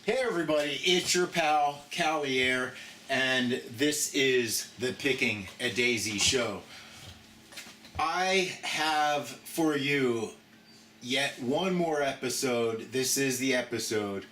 Hey everybody, it's your pal CaliAir, and this is the Picking a Daisy show. I have for you yet one more episode. This is the episode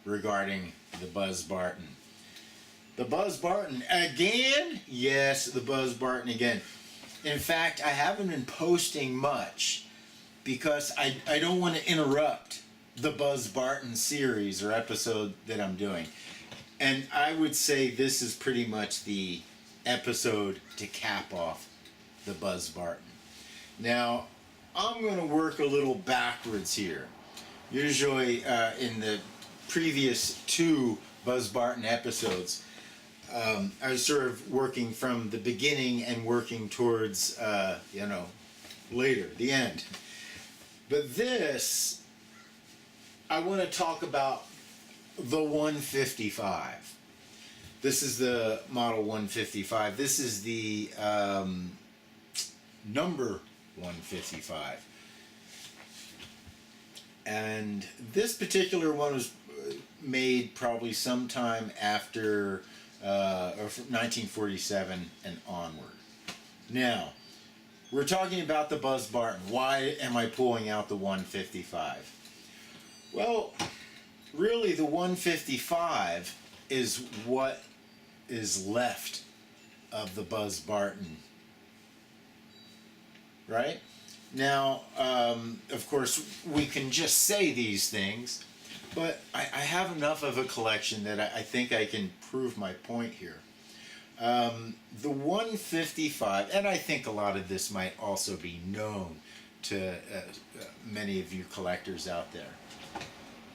regarding the Buzz Barton. The Buzz Barton again? Yes, the Buzz Barton again. In fact, I haven't been posting much because I don't want to interrupt the Buzz Barton series or episode that I'm doing. And I would say this is pretty much the episode to cap off the Buzz Barton. Now, I'm going to work a little backwards here. Usually in the previous two Buzz Barton episodes, I was sort of working from the beginning and working towards, later, the end. But this, I want to talk about the 155. This is the model 155. This is the number 155. And this particular one was made probably sometime after or from 1947 and onward. Now, we're talking about the Buzz Barton. Why am I pulling out the 155? Well, really the 155 is what is left of the Buzz Barton, right? Now, of course, we can just say these things, but I have enough of a collection that I think I can prove my point here. The 155, and I think a lot of this might also be known to many of you collectors out there.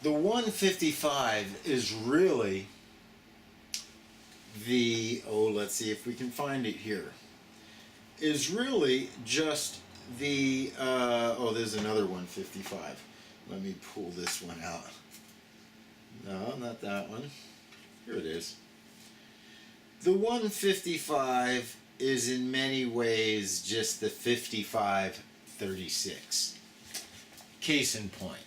The 155 is really the, let's see if we can find it here, is really just the, there's another 155. Let me pull this one out. No, not that one. Here it is. The 155 is in many ways just the 5536. Case in point,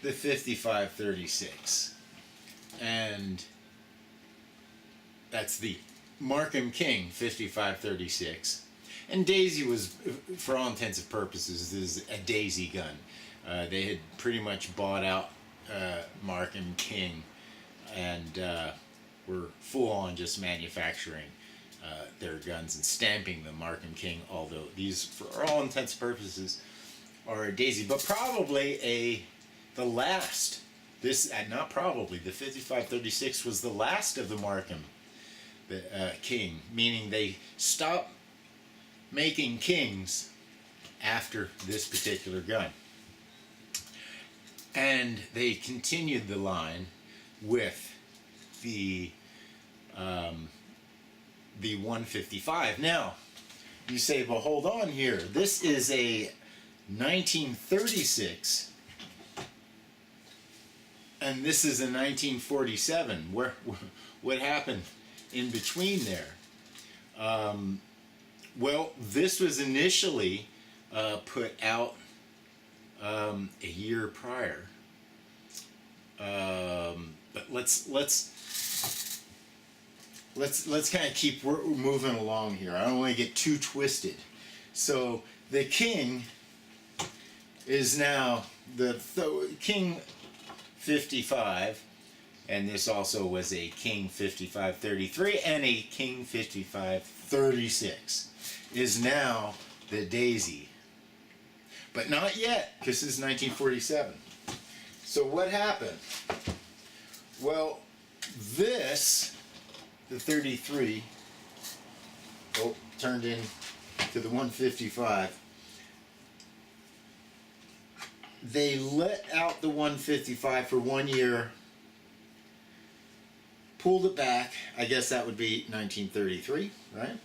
the 5536. And that's the Markham King 5536. And Daisy was, for all intents and purposes, this is a Daisy gun. They had pretty much bought out Markham King and were full on just manufacturing their guns and stamping the Markham King, although these, for all intents and purposes, are a Daisy. But probably the last, not probably, the 5536 was the last of the Markham King, meaning they stopped making Kings after this particular gun. And they continued the line with the 155. Now, you say, well, hold on here. This is a 1936, and this is a 1947. What happened in between there? Well, this was initially put out a year prior. But let's kind of keep moving along here. I don't want to get too twisted. So the King is now the King 55, and this also was a King 5533 and a King 5536, is now the Daisy. But not yet, because this is 1947. So what happened? Well, this, the 33, turned into the 155. They let out the 155 for 1 year, pulled it back. I guess that would be 1933, right?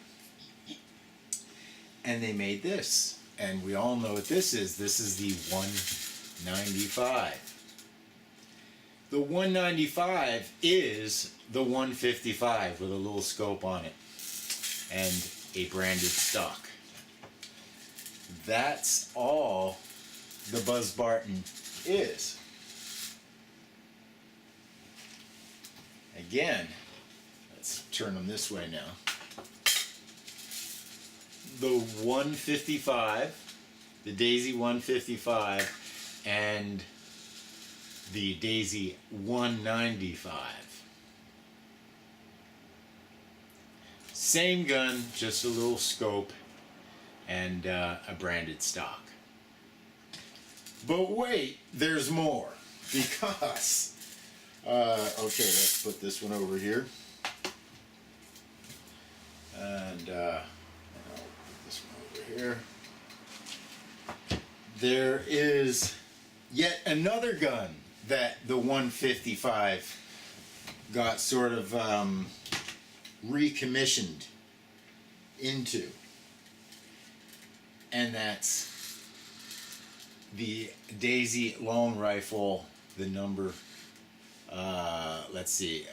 And they made this. And we all know what this is. This is the 195. The 195 is the 155 with a little scope on it and a branded stock. That's all the Buzz Barton is. again, let's turn them this way now. The 155, the Daisy 155, and the Daisy 195. Same gun, just a little scope and a branded stock. But wait, there's more, because okay, let's put this one over here, and I'll put this one over here. There is yet another gun that the 155 got sort of recommissioned into, and that's the Daisy long rifle, the number, let's see,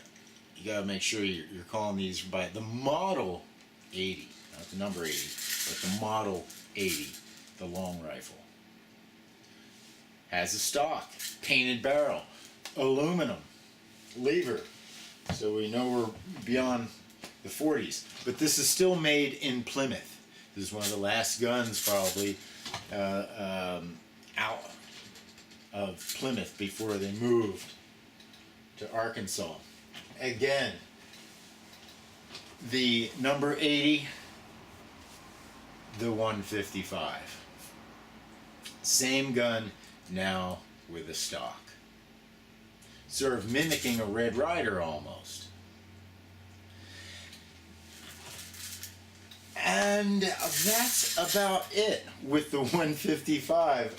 you gotta make sure you're calling these by the model 80, not the number 80, but the model 80, the long rifle. Has a stock, painted barrel, aluminum, lever, so we know we're beyond the 40s. But this is still made in Plymouth. This is one of the last guns probably out of Plymouth before they moved to Arkansas. Again, the number 80, the 155. Same gun, now with a stock. Sort of mimicking a Red Ryder almost. And that's about it with the 155,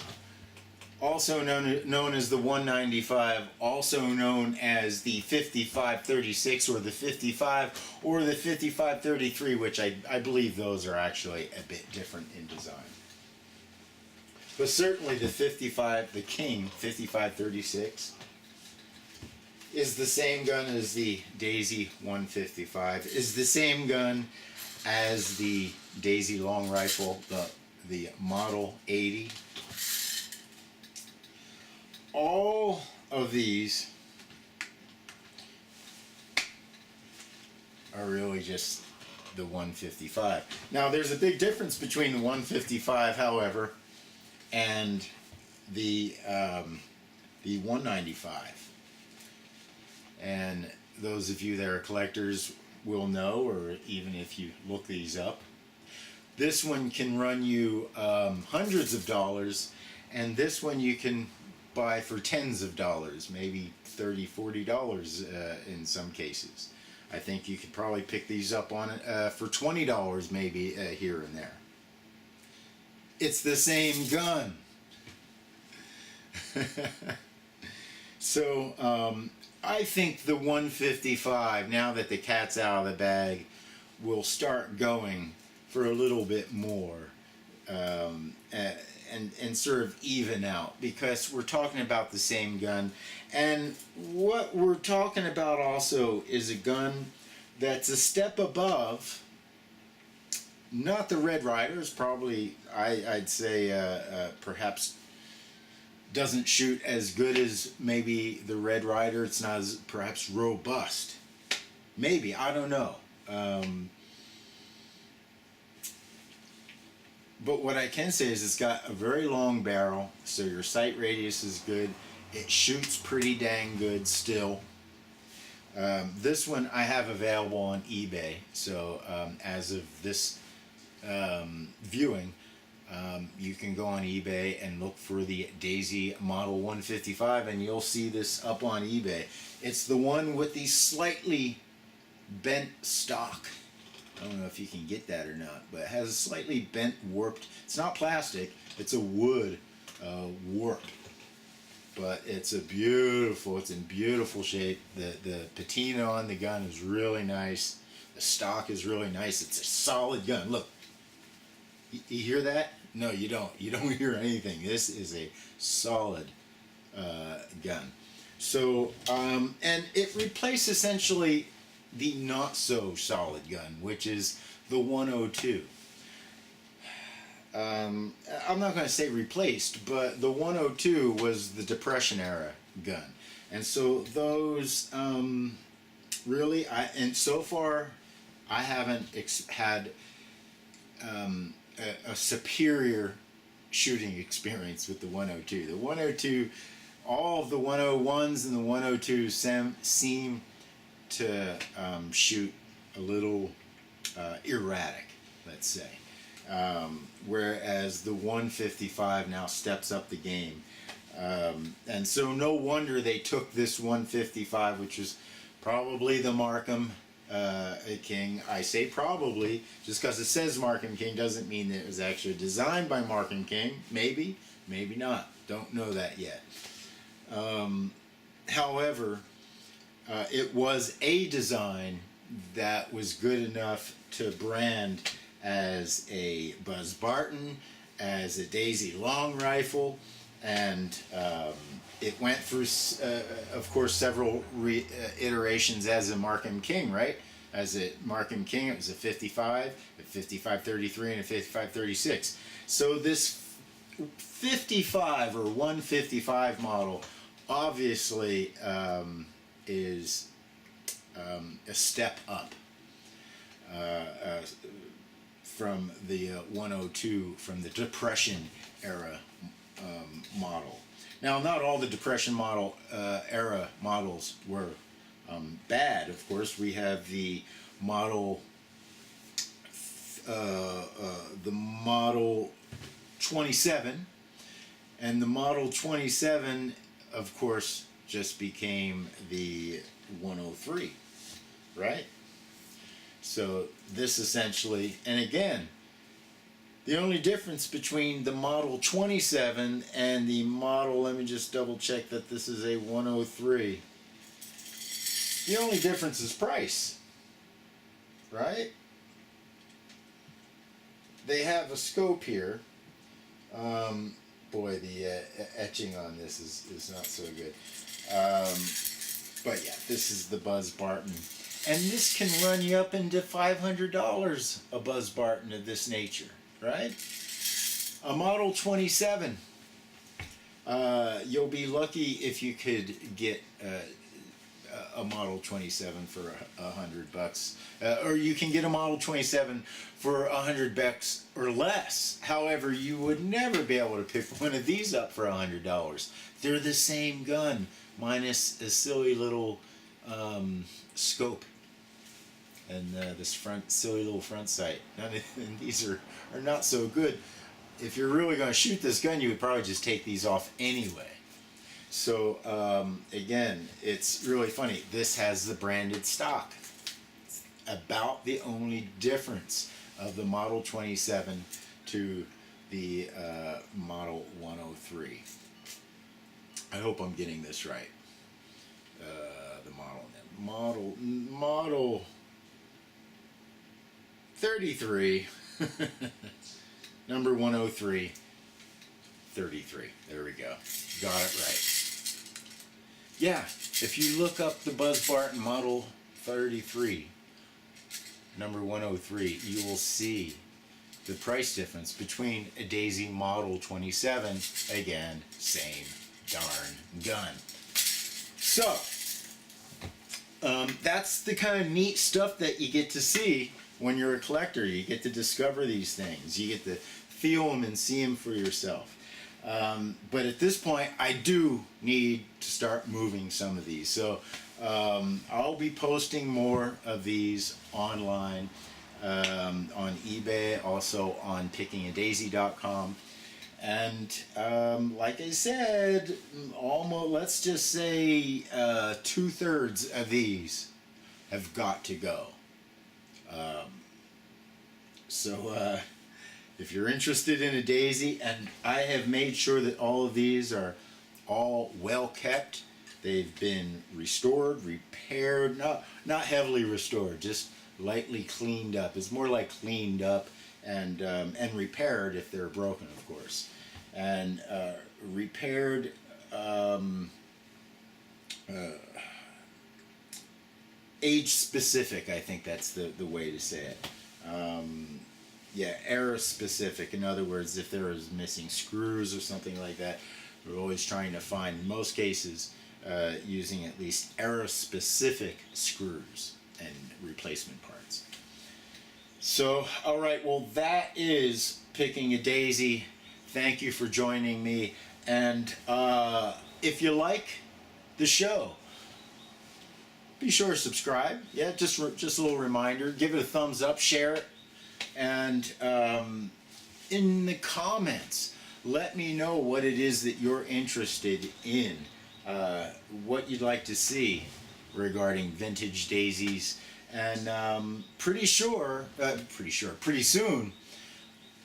also known as the 195, also known as the 5536 or the 55 or the 5533, which I believe those are actually a bit different in design. But certainly the 55, the King 5536, is the same gun as the Daisy 155, is the same gun as the Daisy long rifle, the Model 80. All of these are really just the 155. Now there's a big difference between the 155, however, and the 195. And those of you that are collectors will know, or even if you look these up, this one can run you hundreds of dollars, and this one you can buy for tens of dollars, maybe $30, $40 in some cases. I think you could probably pick these up on for $20 maybe here and there. It's the same gun. So I think the 155, now that the cat's out of the bag, will start going for a little bit more and sort of even out, because we're talking about the same gun. And what we're talking about also is a gun that's a step above, not the Red Ryder's, probably I'd say perhaps doesn't shoot as good as maybe the Red Ryder. It's not as perhaps robust. Maybe, I don't know. But what I can say is it's got a very long barrel, so your sight radius is good. It shoots pretty dang good still. This one I have available on eBay, so as of this viewing, you can go on eBay and look for the Daisy Model 155, and you'll see this up on eBay. It's the one with the slightly bent stock. I don't know if you can get that or not, but it has a slightly bent, warped, it's not plastic, it's a wood warp. But it's in beautiful shape. The patina on the gun is really nice. The stock is really nice. It's a solid gun. Look, you hear that? No, you don't. You don't hear anything. This is a solid gun. So, and it replaced essentially the not so solid gun, which is the 102. I'm not going to say replaced, but the 102 was the Depression era gun. And so those really, and so far, I haven't had a superior shooting experience with the 102. The 102, all of the 101s and the 102s seem to shoot a little erratic, let's say. Whereas the 155 now steps up the game. And so no wonder they took this 155, which is probably the Markham King. I say probably, just because it says Markham King doesn't mean that it was actually designed by Markham King. Maybe, maybe not. Don't know that yet. However, it was a design that was good enough to brand as a Buzz Barton, as a Daisy long rifle, and it went through, of course, several iterations as a Markham King, right? As a Markham King, it was a 55, a 55-33, and a 55-36. So this 55 or 155 model obviously is a step up from the 102, from the Depression era model. Now, not all the Depression era models were bad. Of course, we have the model 27, and the model 27, of course, just became the 103, right? So this essentially, and again, the only difference between the model 27 and the model, let me just double check that this is a 103. The only difference is price, right? They have a scope here. Boy, the etching on this is not so good. But yeah, this is the Buzz Barton. And this can run you up into $500, a Buzz Barton of this nature, right? A Model 27. You'll be lucky if you could get a Model 27 for $100, or you can get a Model 27 for $100 or less. However, you would never be able to pick one of these up for $100. They're the same gun, minus a silly little scope and this silly little front sight. And these are not so good. If you're really going to shoot this gun, you would probably just take these off anyway. So again, it's really funny. This has the branded stock. It's about the only difference of the Model 27 to the Model 103. I hope I'm getting this right. The model 33, number 103, 33. There we go. Got it right. Yeah, if you look up the Buzz Barton Model 33, number 103, you will see the price difference between a Daisy Model 27, again, same darn gun. So, that's the kind of neat stuff that you get to see when you're a collector. You get to discover these things. You get to feel them and see them for yourself. But at this point, I do need to start moving some of these. So I'll be posting more of these online on eBay, also on pickingadaisy.com. And like I said, almost, let's just say 2/3 of these have got to go. If you're interested in a Daisy, and I have made sure that all of these are all well kept. They've been restored, repaired, not heavily restored, just lightly cleaned up. It's more like cleaned up and repaired if they're broken, of course, and repaired. Age specific, I think that's the way to say it. Yeah, era specific. In other words, if there is missing screws or something like that, we're always trying to find, in most cases, using at least era-specific screws and replacement parts. So, all right, well, that is Picking a Daisy. Thank you for joining me. And if you like the show, be sure to subscribe. Yeah, just a little reminder. Give it a thumbs up, share it. And in the comments, let me know what it is that you're interested in, what you'd like to see regarding vintage daisies. And pretty soon,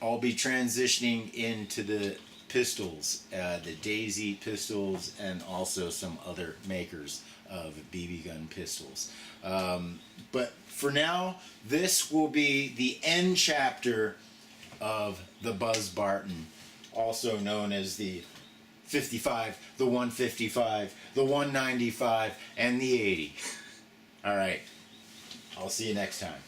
I'll be transitioning into the pistols, the Daisy pistols, and also some other makers of BB gun pistols. But for now, this will be the end chapter of the Buzz Barton, also known as the 55, the 155, the 195, and the 80. All right. I'll see you next time.